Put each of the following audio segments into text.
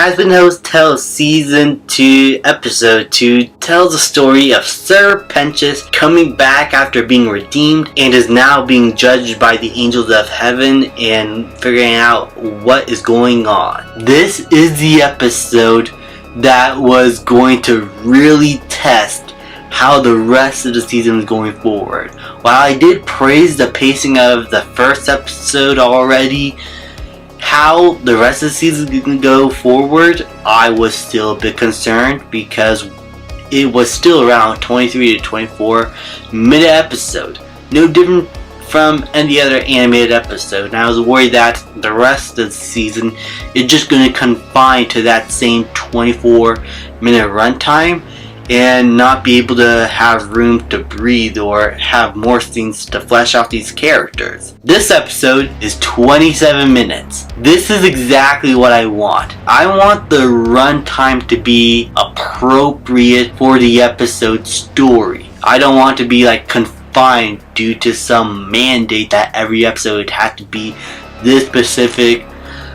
Hazbin Host tells Season 2, Episode 2 tells the story of Sir Pentious coming back after being redeemed and is now being judged by the angels of heaven and figuring out what is going on. This is the episode that was going to really test how the rest of the season is going forward. While I did praise the pacing of the first episode already, how the rest of the season is going to go forward, I was still a bit concerned because it was still around 23 to 24 minute episode. No different from any other animated episode. And I was worried that the rest of the season is just going to confine to that same 24 minute runtime and not be able to have room to breathe or have more scenes to flesh out these characters. This episode is 27 minutes. This is exactly what I want. I want the runtime to be appropriate for the episode story. I don't want to be confined due to some mandate that every episode had to be this specific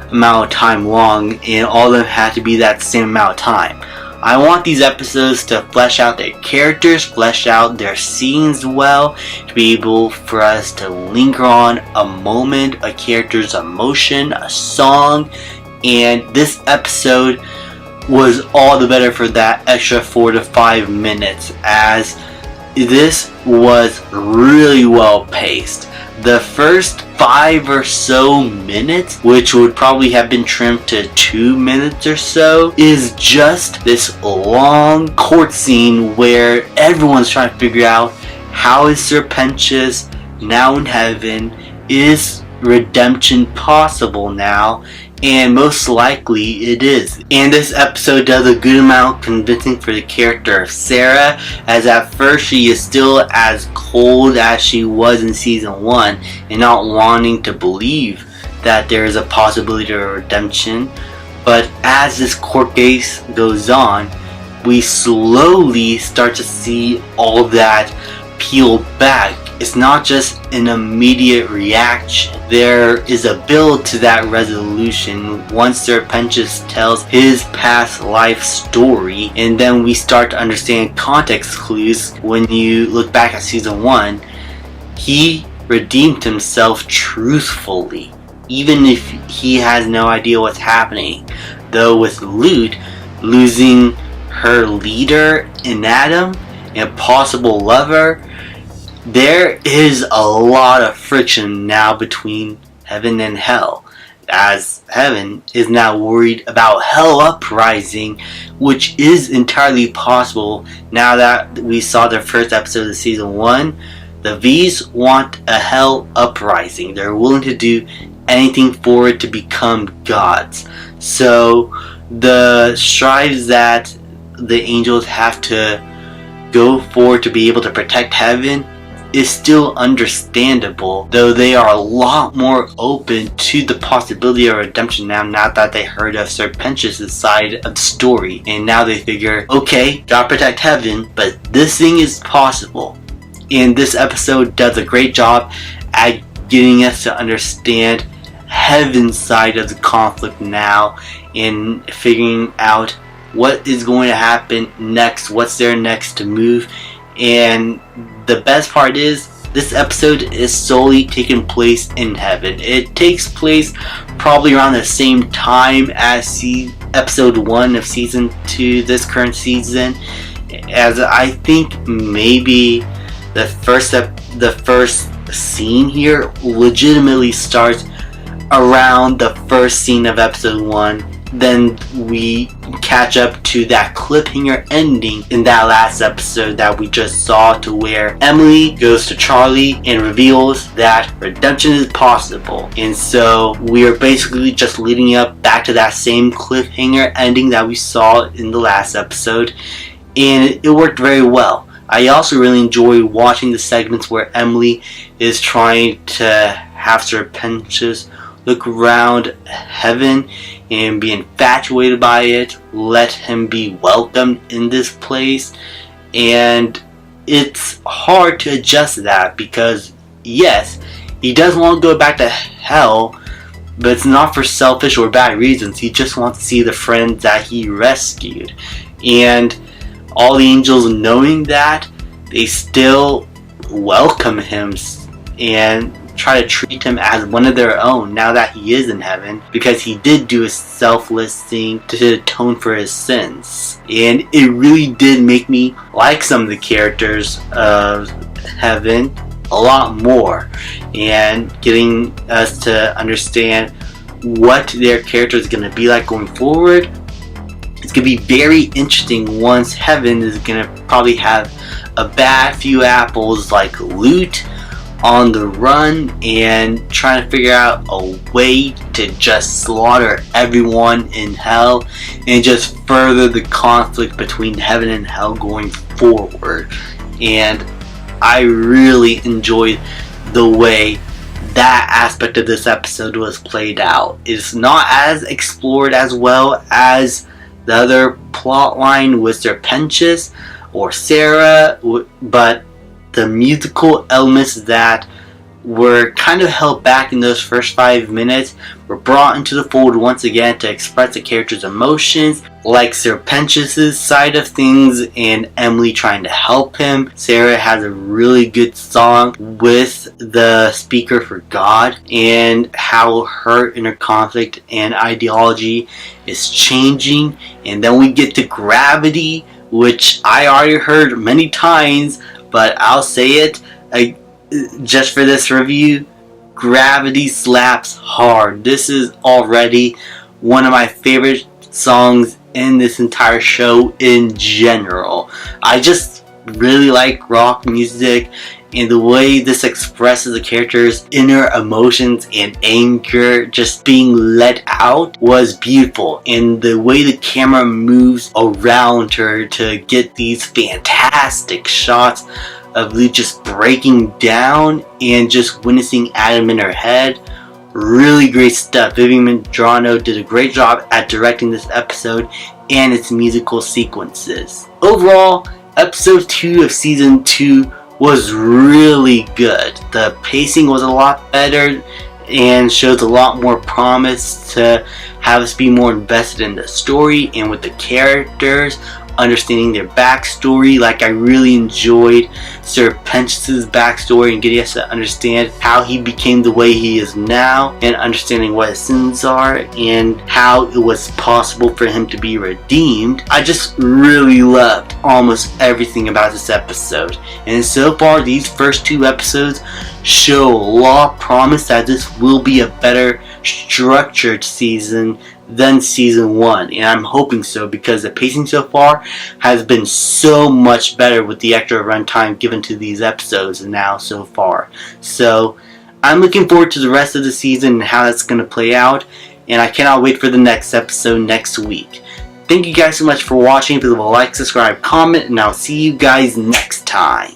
amount of time long and all of them had to be that same amount of time. I want these episodes to flesh out their characters, flesh out their scenes well, to be able for us to linger on a moment, a character's emotion, a song, and this episode was all the better for that extra 4 to 5 minutes, as this was really well paced. The first 5 or so minutes, which would probably have been trimmed to 2 minutes or so, is just this long court scene where everyone's trying to figure out how is Sir Pentious now in heaven, is redemption possible now, and most likely it is. And this episode does a good amount of convincing for the character of Sarah, as at first she is still as cold as she was in season 1 and not wanting to believe that there is a possibility of redemption. But as this court case goes on, we slowly start to see all that peel back. It's not just an immediate reaction. There is a build to that resolution once Sir Pentious tells his past life story, and then we start to understand context clues. When you look back at season 1, he redeemed himself truthfully, even if he has no idea what's happening. Though with Lute losing her leader in Adam and possible lover, there is a lot of friction now between heaven and hell, as heaven is now worried about hell uprising, which is entirely possible now that we saw the first episode of season 1. The V's want a hell uprising. They're willing to do anything for it to become gods. So the strides that the angels have to go for to be able to protect heaven is still understandable, though they are a lot more open to the possibility of redemption now that they heard of Sir Pentious' side of the story, and now they figure, okay, gotta protect heaven, but this thing is possible. And this episode does a great job at getting us to understand heaven's side of the conflict now, and figuring out what is going to happen next, what's their next to move. And the best part is, this episode is solely taking place in heaven. It takes place probably around the same time as episode 1 of season 2, this current season, as I think maybe the first scene here legitimately starts around the first scene of episode 1. Then we catch up to that cliffhanger ending in that last episode that we just saw, to where Emily goes to Charlie and reveals that redemption is possible. And so we are basically just leading up back to that same cliffhanger ending that we saw in the last episode, and it worked very well. I also really enjoy watching the segments where Emily is trying to have Sir Pentious look around heaven and be infatuated by it, let him be welcomed in this place. And it's hard to adjust to that because, yes, he doesn't want to go back to hell, but it's not for selfish or bad reasons. He just wants to see the friend that he rescued. And all the angels, knowing that, they still welcome him and try to treat him as one of their own now that he is in heaven, because he did do a selfless thing to atone for his sins. And it really did make me like some of the characters of heaven a lot more, and getting us to understand what their character is going to be like going forward. It's going to be very interesting once heaven is going to probably have a bad few apples like loot on the run and trying to figure out a way to just slaughter everyone in hell and just further the conflict between heaven and hell going forward. And I really enjoyed the way that aspect of this episode was played out. It's not as explored as well as the other plot line with Sir Pentious or Sarah, but the musical elements that were kind of held back in those first 5 minutes were brought into the fold once again to express the character's emotions, like Sir Pentious' side of things and Emily trying to help him. Sarah has a really good song with the speaker for God and how her inner conflict and ideology is changing. And then we get to Gravity, which I already heard many times, but I'll say it just for this review. Gravity slaps hard. This is already one of my favorite songs in this entire show in general. I just really like rock music, and the way this expresses the character's inner emotions and anger just being let out was beautiful. And the way the camera moves around her to get these fantastic shots of Lou just breaking down and just witnessing Adam in her head. Really great stuff. Vivian Medrano did a great job at directing this episode and its musical sequences. Overall, episode 2 of season 2 was really good. The pacing was a lot better and shows a lot more promise to have us be more invested in the story and with the characters, understanding their backstory. Like, I really enjoyed Sir Pentious' backstory and getting us to understand how he became the way he is now, and understanding what his sins are and how it was possible for him to be redeemed. I just really loved almost everything about this episode, and so far these first 2 episodes show a lot of promise that this will be a better structured season than season 1, and I'm hoping so, because the pacing so far has been so much better with the extra runtime given to these episodes now so far. So I'm looking forward to the rest of the season and how that's going to play out, and I cannot wait for the next episode next week. Thank you guys so much for watching. Please like, subscribe, comment, and I'll see you guys next time.